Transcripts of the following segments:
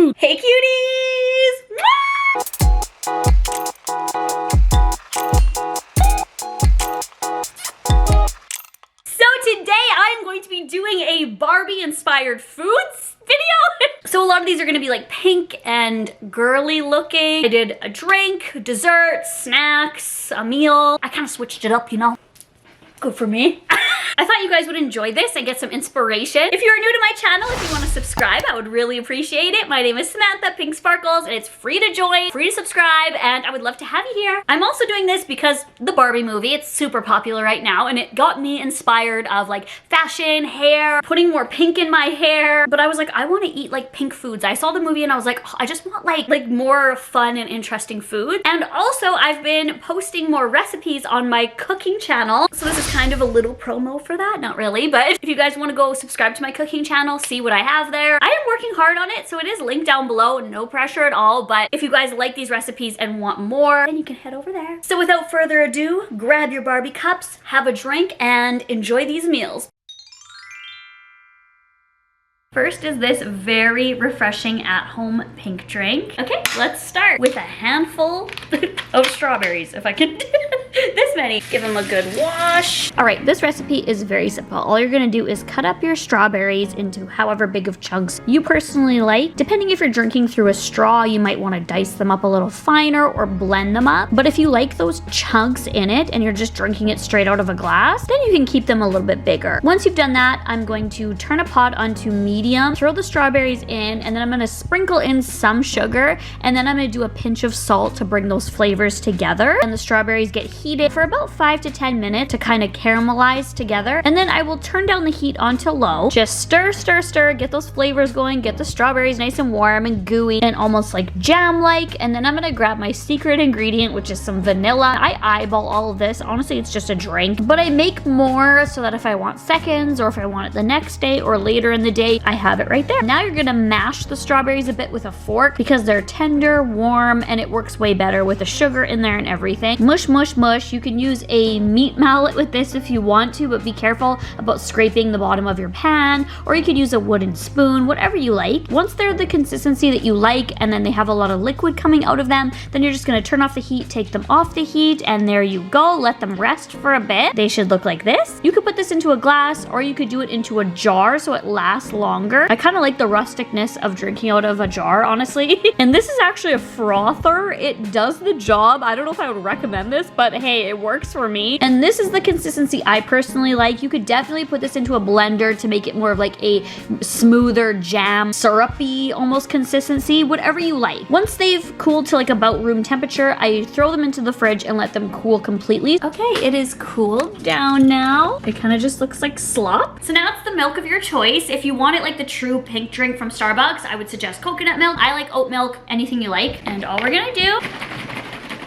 Hey cuties! So today I'm going to be doing a Barbie inspired foods video. So a lot of these are gonna be like pink and girly looking. I did a drink, dessert, snacks, a meal. I kind of switched it up, you know. Good for me. I thought you guys would enjoy this and get some inspiration. If you're new to my channel, if you want to subscribe, I would really appreciate it. My name is Samantha, PiinkSparkles, and it's free to join, free to subscribe, and I would love to have you here. I'm also doing this because the Barbie movie, it's super popular right now, and it got me inspired of like fashion, hair, putting more pink in my hair. But I was like, I want to eat like pink foods. I saw the movie and I was like, oh, I just want like more fun and interesting food. And also I've been posting more recipes on my cooking channel. So this is kind of a little promo for that, not really, but if you guys want to go subscribe to my cooking channel, see what I have there. I am working hard on it, so it is linked down below, no pressure at all, but if you guys like these recipes and want more, then you can head over there. So without further ado, grab your Barbie cups, have a drink, and enjoy these meals. First is this very refreshing at-home pink drink. Okay, let's start with a handful of strawberries, if I can this many. Give them a good wash. All right, this recipe is very simple. All you're gonna do is cut up your strawberries into however big of chunks you personally like. Depending if you're drinking through a straw, you might wanna dice them up a little finer or blend them up. But if you like those chunks in it and you're just drinking it straight out of a glass, then you can keep them a little bit bigger. Once you've done that, I'm going to turn a pot onto medium, throw the strawberries in, and then I'm gonna sprinkle in some sugar, and then I'm gonna do a pinch of salt to bring those flavors together. And the strawberries get heated for about 5 to 10 minutes to kind of caramelize together. And then I will turn down the heat onto low. Just stir, stir, stir, get those flavors going, get the strawberries nice and warm and gooey and almost like jam-like. And then I'm gonna grab my secret ingredient, which is some vanilla. I eyeball all of this. Honestly, it's just a drink, but I make more so that if I want seconds or if I want it the next day or later in the day, I have it right there. Now you're gonna mash the strawberries a bit with a fork because they're tender, warm, and it works way better with the sugar in there and everything. Mush, mush, mush. You can use a meat mallet with this if you want to, but be careful about scraping the bottom of your pan, or you could use a wooden spoon, whatever you like. Once they're the consistency that you like and then they have a lot of liquid coming out of them, then you're just gonna turn off the heat, take them off the heat, and there you go. Let them rest for a bit. They should look like this. You could put this into a glass or you could do it into a jar so it lasts longer. I kind of like the rusticness of drinking out of a jar, honestly. And this is actually a frother. It does the job. I don't know if I would recommend this, but hey, it works for me. And this is the consistency I personally like. You could definitely put this into a blender to make it more of like a smoother jam, syrupy almost consistency, whatever you like. Once they've cooled to like about room temperature, I throw them into the fridge and let them cool completely. Okay, it is cooled down now. It kind of just looks like slop. So now it's the milk of your choice. If you want it like the true pink drink from Starbucks, I would suggest coconut milk. I like oat milk, anything you like. And all we're gonna do,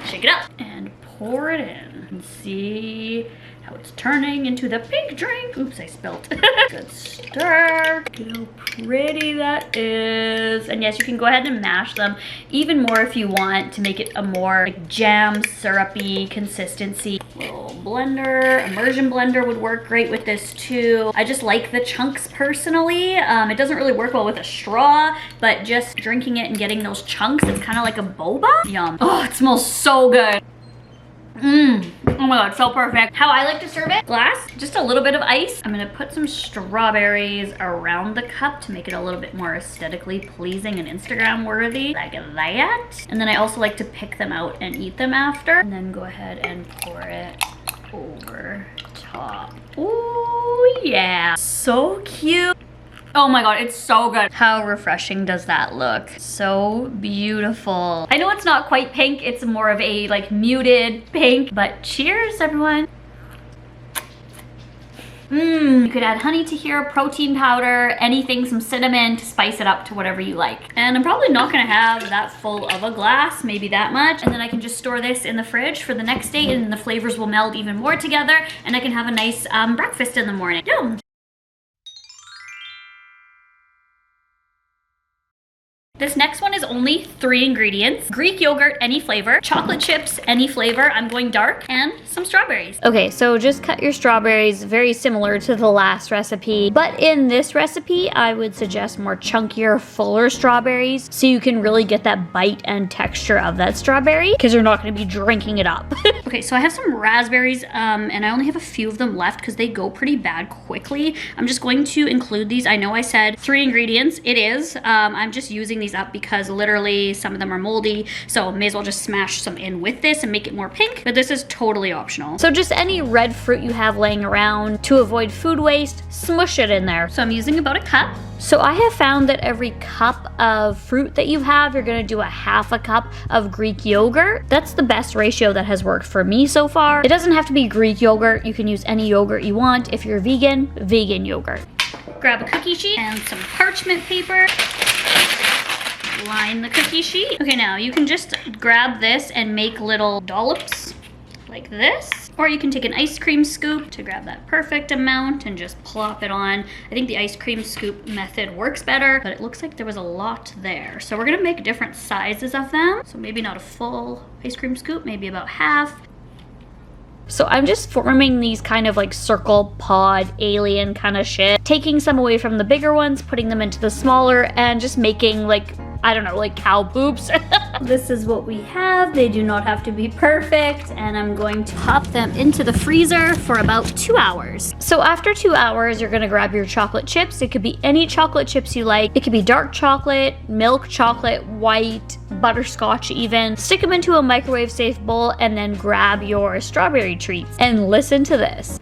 shake it up and pour it in. And see how it's turning into the pink drink. Oops, I spilt. Good stir. Look how pretty that is. And yes, you can go ahead and mash them even more if you want to make it a more like jam, syrupy consistency. Little blender, immersion blender would work great with this too. I just like the chunks personally. It doesn't really work well with a straw, but just drinking it and getting those chunks, it's kind of like a boba. Yum. Oh, it smells so good. Oh my god, so perfect. How I like to serve it, glass, just a little bit of ice. I'm gonna put some strawberries around the cup to make it a little bit more aesthetically pleasing and Instagram worthy, like that. And then I also like to pick them out and eat them after. And then go ahead and pour it over top. Ooh, yeah. So cute. Oh my god, it's so good. How refreshing does that look? So beautiful. I know it's not quite pink, it's more of a like muted pink, but cheers everyone. You could add honey to here, protein powder, anything, some cinnamon to spice it up to whatever you like. And I'm probably not gonna have that full of a glass, maybe that much. And then I can just store this in the fridge for the next day and the flavors will meld even more together and I can have a nice breakfast in the morning. Yum. This next one is only 3 ingredients. Greek yogurt, any flavor, chocolate chips, any flavor, I'm going dark, and some strawberries. Okay, so just cut your strawberries, very similar to the last recipe. But in this recipe, I would suggest more chunkier, fuller strawberries so you can really get that bite and texture of that strawberry because you're not gonna be drinking it up. Okay, so I have some raspberries and I only have a few of them left because they go pretty bad quickly. I'm just going to include these. I know I said 3 ingredients, it is. I'm just using these up because literally some of them are moldy, so may as well just smash some in with this and make it more pink, but this is totally optional. So just any red fruit you have laying around to avoid food waste, smush it in there. So I'm using about a cup. So I have found that every cup of fruit that you have, you're gonna do a half a cup of Greek yogurt. That's the best ratio that has worked for me so far. It doesn't have to be Greek yogurt. You can use any yogurt you want. If you're vegan, vegan yogurt. Grab a cookie sheet and some parchment paper. Line the cookie sheet. Okay, now you can just grab this and make little dollops like this, or you can take an ice cream scoop to grab that perfect amount and just plop it on. I think the ice cream scoop method works better, but it looks like there was a lot there. So we're gonna make different sizes of them. So maybe not a full ice cream scoop, maybe about half. So I'm just forming these kind of like circle pod alien kind of shit, taking some away from the bigger ones, putting them into the smaller, and just making like, I don't know, like cow boobs. This is what we have. They do not have to be perfect, and I'm going to pop them into the freezer for about 2 hours. So after 2 hours, you're gonna grab your chocolate chips. It could be any chocolate chips you like. It could be dark chocolate, milk chocolate, white, butterscotch even. Stick them into a microwave safe bowl and then grab your strawberry treats. And listen to this.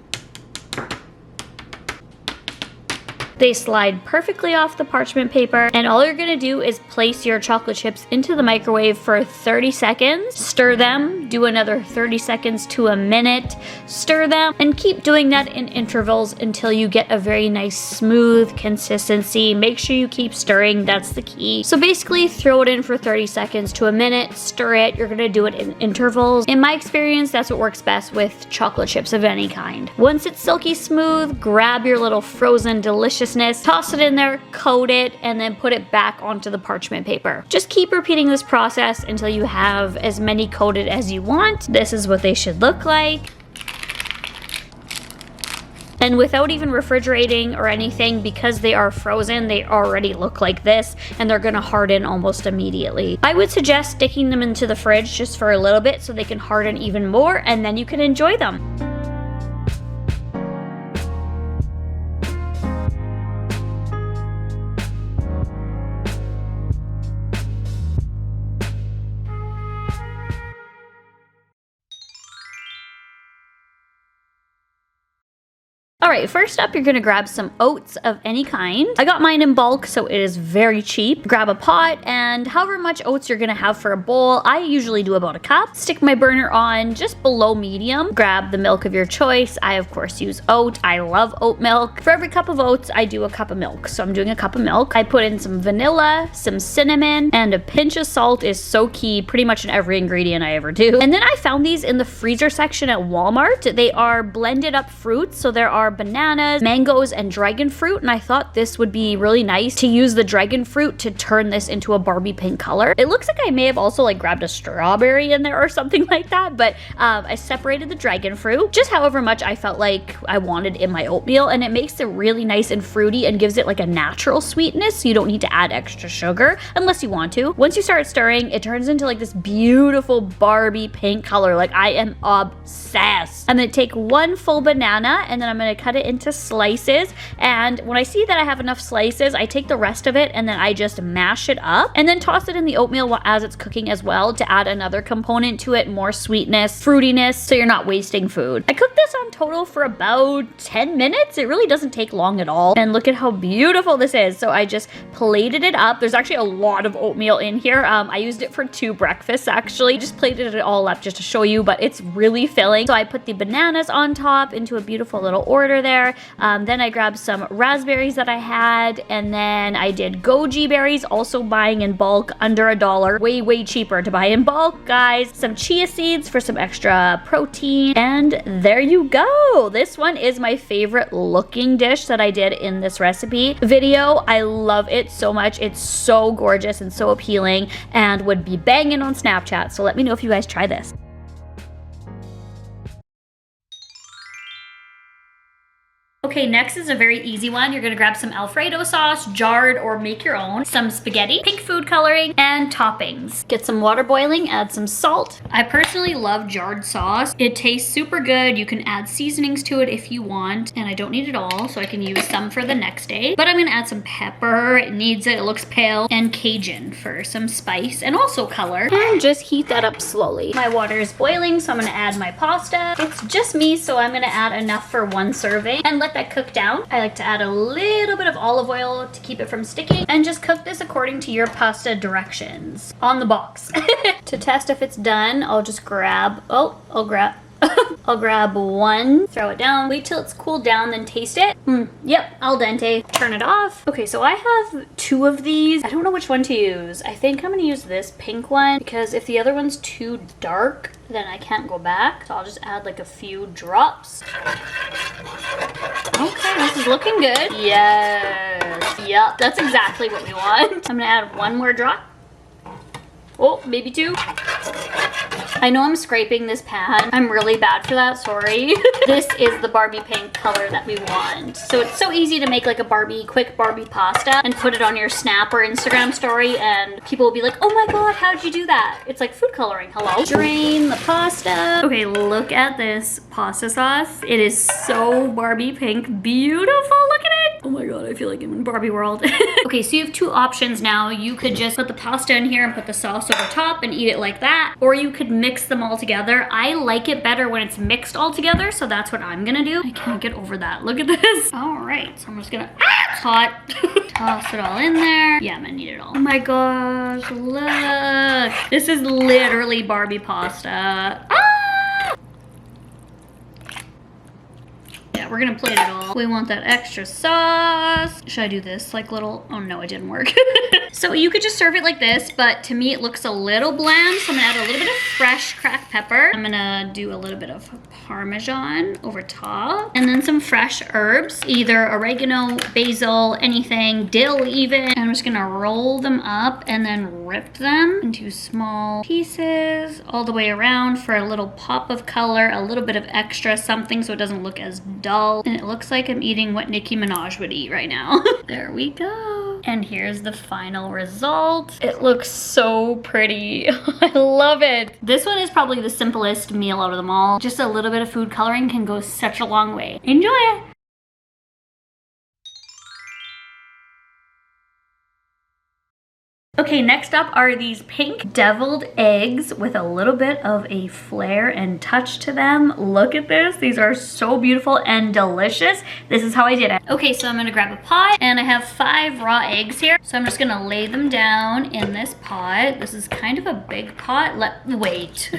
They slide perfectly off the parchment paper, and all you're gonna do is place your chocolate chips into the microwave for 30 seconds, stir them, do another 30 seconds to a minute, stir them, and keep doing that in intervals until you get a very nice smooth consistency. Make sure you keep stirring, that's the key. So basically throw it in for 30 seconds to a minute, stir it, you're gonna do it in intervals. In my experience, that's what works best with chocolate chips of any kind. Once it's silky smooth, grab your little frozen delicious, toss it in there, coat it, and then put it back onto the parchment paper. Just keep repeating this process until you have as many coated as you want. This is what they should look like. And without even refrigerating or anything, because they are frozen, they already look like this, and they're gonna harden almost immediately. I would suggest sticking them into the fridge just for a little bit so they can harden even more, and then you can enjoy them. All right, first up, you're gonna grab some oats of any kind. I got mine in bulk, so it is very cheap. Grab a pot, and however much oats you're gonna have for a bowl, I usually do about a cup. Stick my burner on just below medium. Grab the milk of your choice. I, of course, use oat. I love oat milk. For every cup of oats, I do a cup of milk. So I'm doing a cup of milk. I put in some vanilla, some cinnamon, and a pinch of salt is so key pretty much in every ingredient I ever do. And then I found these in the freezer section at Walmart. They are blended up fruits, so there are bananas, mangoes, and dragon fruit, and I thought this would be really nice to use the dragon fruit to turn this into a Barbie pink color. It looks like I may have also like grabbed a strawberry in there or something like that, but I separated the dragon fruit just however much I felt like I wanted in my oatmeal, and it makes it really nice and fruity and gives it like a natural sweetness, so you don't need to add extra sugar unless you want to. Once you start stirring, it turns into like this beautiful Barbie pink color. Like, I am obsessed. I'm gonna take one full banana, and then I'm gonna cut it into slices, and when I see that I have enough slices, I take the rest of it and then I just mash it up and then toss it in the oatmeal as it's cooking as well to add another component to it, more sweetness, fruitiness, so you're not wasting food. I cooked this on total for about 10 minutes. It really doesn't take long at all, and look at how beautiful this is. So I just plated it up. There's actually a lot of oatmeal in here. I used it for 2 breakfasts actually. Just plated it all up just to show you, but it's really filling. So I put the bananas on top into a beautiful little order there. Then I grabbed some raspberries that I had, and then I did goji berries, also buying in bulk, under $1. Way cheaper to buy in bulk, guys. Some chia seeds for some extra protein, and there you go. go. This one is my favorite looking dish that I did in this recipe video. I love it so much. It's so gorgeous and so appealing and would be banging on Snapchat. So let me know if you guys try this. Okay, next is a very easy one. You're gonna grab some Alfredo sauce, jarred or make your own, some spaghetti, pink food coloring, and toppings. Get some water boiling, add some salt. I personally love jarred sauce. It tastes super good. You can add seasonings to it if you want, and I don't need it all, so I can use some for the next day. But I'm gonna add some pepper, it needs it, it looks pale, and Cajun for some spice and also color. And just heat that up slowly. My water is boiling, so I'm gonna add my pasta. It's just me, so I'm gonna add enough for one serving and let that cook down. I like to add a little bit of olive oil to keep it from sticking, and just cook this according to your pasta directions on the box. To test if it's done, I'll just grab, I'll grab one, throw it down, wait till it's cooled down, then taste it. Yep, al dente. Turn it off. Okay, so I have 2 of these. I don't know which one to use. I think I'm gonna use this pink one because if the other one's too dark, then I can't go back. So I'll just add like a few drops. Okay, this is looking good. Yes. Yep, that's exactly what we want. I'm gonna add 1 more drop. Oh, maybe 2. I know I'm scraping this pan. I'm really bad for that, sorry. This is the Barbie pink color that we want. So it's so easy to make like a quick Barbie pasta and put it on your Snap or Instagram story, and people will be like, oh my God, how'd you do that? It's like food coloring, hello? Drain the pasta. Okay, look at this pasta sauce. It is so Barbie pink, beautiful, look at it. Oh my God, I feel like I'm in Barbie world. Okay, so you have 2 options now. You could just put the pasta in here and put the sauce over top and eat it like that, or you could mix them all together. I like it better when it's mixed all together, so that's what I'm gonna do. I can't get over that. Look at this. All right, so I'm just gonna, it's hot. Toss it all in there. Yeah, I'm gonna need it all. Oh my gosh, look. This is literally Barbie pasta. Yeah, we're gonna plate it all. We want that extra sauce. Should I do this like little, oh no, it didn't work. So you could just serve it like this, but to me it looks a little bland, so I'm gonna add a little bit of fresh cracked pepper. I'm gonna do a little bit of Parmesan over top, and then some fresh herbs, either oregano, basil, anything, dill even. And I'm just gonna roll them up and then rip them into small pieces all the way around for a little pop of color, a little bit of extra something so it doesn't look as dull. And it looks like I'm eating what Nicki Minaj would eat right now. There we go. And here's the final result. It looks so pretty. I love it. This one is probably the simplest meal out of them all. Just a little bit of food coloring can go such a long way. Enjoy it. Okay, next up are these pink deviled eggs with a little bit of a flair and touch to them. Look at this. These are so beautiful and delicious. This is how I did it. Okay, so I'm gonna grab a pot, and I have 5 raw eggs here. So I'm just gonna lay them down in this pot. This is kind of a big pot. Wait.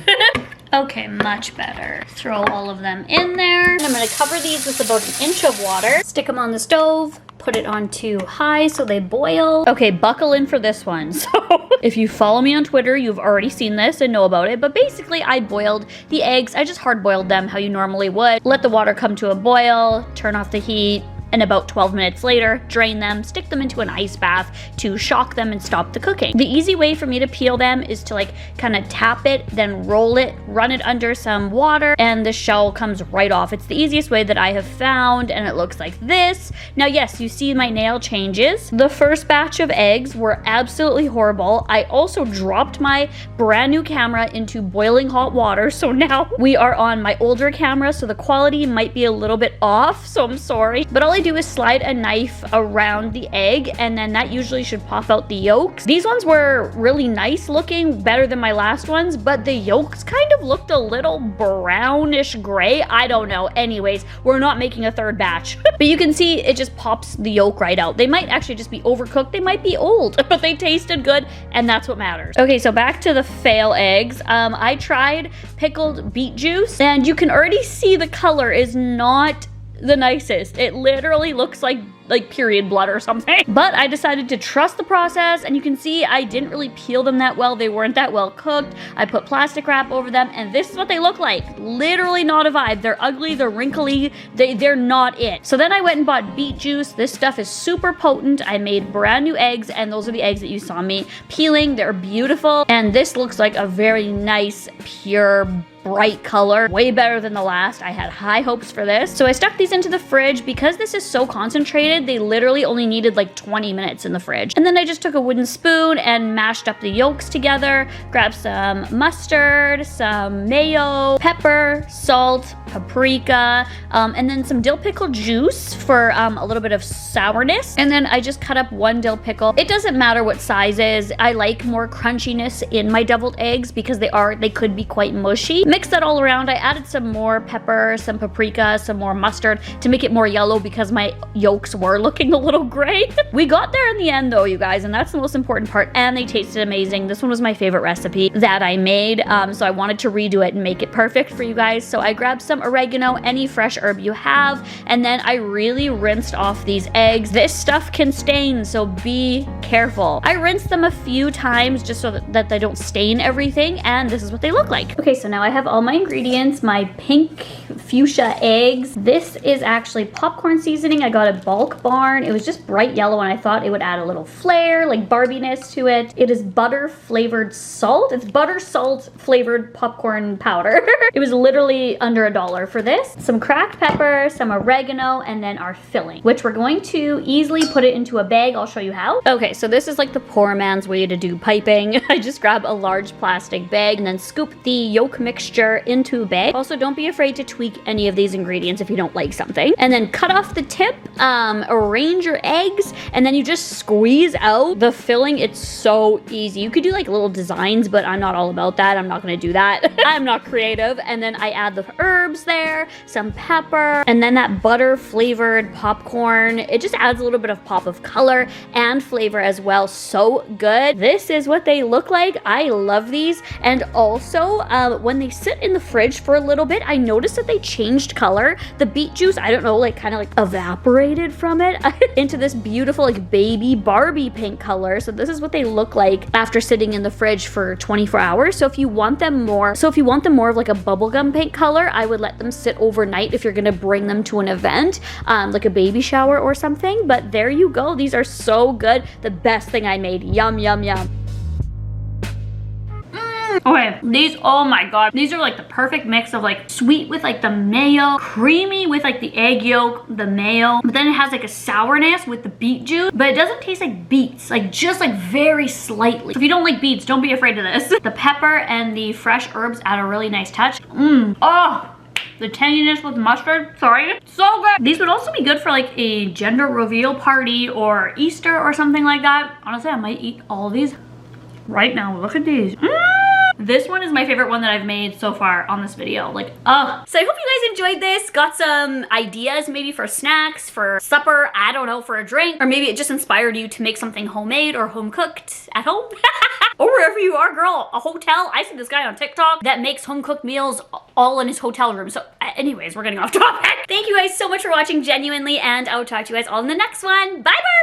Okay, much better. Throw all of them in there. And I'm gonna cover these with about 1 inch of water. Stick them on the stove. Put it on to high so they boil. Okay, buckle in for this one. So if you follow me on Twitter, you've already seen this and know about it. But basically, I boiled the eggs. I just hard boiled them how you normally would. Let the water come to a boil, turn off the heat, and about 12 minutes later, drain them, stick them into an ice bath to shock them and stop the cooking. The easy way for me to peel them is to like kind of tap it, then roll it, run it under some water, and the shell comes right off. It's the easiest way that I have found, and it looks like this. Now, yes, you see my nail changes. The first batch of eggs were absolutely horrible. I also dropped my brand new camera into boiling hot water, so now we are on my older camera, so the quality might be a little bit off, so I'm sorry. But all I do is slide a knife around the egg, and then that usually should pop out the yolks. These ones were really nice looking, better than my last ones, but the yolks kind of looked a little brownish gray. I don't know. Anyways, we're not making a 3rd batch. But you can see it just pops the yolk right out. They might actually just be overcooked. They might be old, but they tasted good, and that's what matters. Okay, so back to the fail eggs. I tried pickled beet juice, and you can already see the color is not the nicest. It literally looks like like period blood or something. But I decided to trust the process, and you can see I didn't really peel them that well. They weren't that well cooked. I put plastic wrap over them, and this is what they look like. Literally not a vibe. They're ugly, they're wrinkly, they're not it. So then I went and bought beet juice. This stuff is super potent. I made brand new eggs, and those are the eggs that you saw me peeling. They're beautiful, and this looks like a very nice, pure, bright color, way better than the last. I had high hopes for this. So I stuck these into the fridge. Because this is so concentrated, they literally only needed like 20 minutes in the fridge. And then I just took a wooden spoon and mashed up the yolks together, grabbed some mustard, some mayo, pepper, salt, paprika, and then some dill pickle juice for a little bit of sourness. And then I just cut up one dill pickle. It doesn't matter what size is. I like more crunchiness in my deviled eggs because they could be quite mushy. Mix that all around. I added some more pepper, some paprika, some more mustard to make it more yellow because my yolks were looking a little gray. We got there in the end though, you guys, and that's the most important part, and they tasted amazing. This one was my favorite recipe that I made, so I wanted to redo it and make it perfect for you guys. So I grabbed some oregano, any fresh herb you have, and then I really rinsed off these eggs. This stuff can stain, so be careful. I rinsed them a few times just so that they don't stain everything, and this is what they look like. Okay, so now I have all my ingredients, my pink fuchsia eggs. This is actually popcorn seasoning. I got a Bulk Barn. It was just bright yellow, and I thought it would add a little flair, like Barbie-ness to it. It is butter flavored salt. It's butter salt flavored popcorn powder. It was literally under $1 for this. Some cracked pepper, some oregano, and then our filling, which we're going to easily put it into a bag. I'll show you how. Okay, so this is like the poor man's way to do piping. I just grab a large plastic bag and then scoop the yolk mixture into a bag. Also, don't be afraid to tweak any of these ingredients if you don't like something. And then cut off the tip, arrange your eggs, and then you just squeeze out the filling. It's so easy. You could do like little designs, but I'm not all about that. I'm not gonna do that. I'm not creative. And then I add the herbs there, some pepper, and then that butter flavored popcorn. It just adds a little bit of pop of color and flavor as well. So good. This is what they look like. I love these. And also, when they sit in the fridge for a little bit, I noticed that they changed color. The beet juice, I don't know, like kind of like evaporated from it into this beautiful like baby Barbie pink color. So this is what they look like after sitting in the fridge for 24 hours. So if you want them more of like a bubblegum pink color, I would let them sit overnight if you're gonna bring them to an event, like a baby shower or something. But there you go. These are so good. The best thing I made. Yum, yum, yum. Okay, these, oh my god, these are like the perfect mix of like sweet with like the mayo, creamy with like the egg yolk, the mayo, but then it has like a sourness with the beet juice, but it doesn't taste like beets, like just like very slightly. So if you don't like beets, don't be afraid of this. The pepper and the fresh herbs add a really nice touch. Oh, the tanginess with mustard, sorry, so good. These would also be good for like a gender reveal party or Easter or something like that. Honestly, I might eat all of these right now. Look at these. This one is my favorite one that I've made so far on this video. Like, oh. So I hope you guys enjoyed this. Got some ideas maybe for snacks, for supper, I don't know, for a drink. Or maybe it just inspired you to make something homemade or home cooked at home. Or wherever you are, girl. A hotel. I see this guy on TikTok that makes home cooked meals all in his hotel room. So anyways, we're getting off topic. Thank you guys so much for watching, genuinely. And I will talk to you guys all in the next one. Bye bye.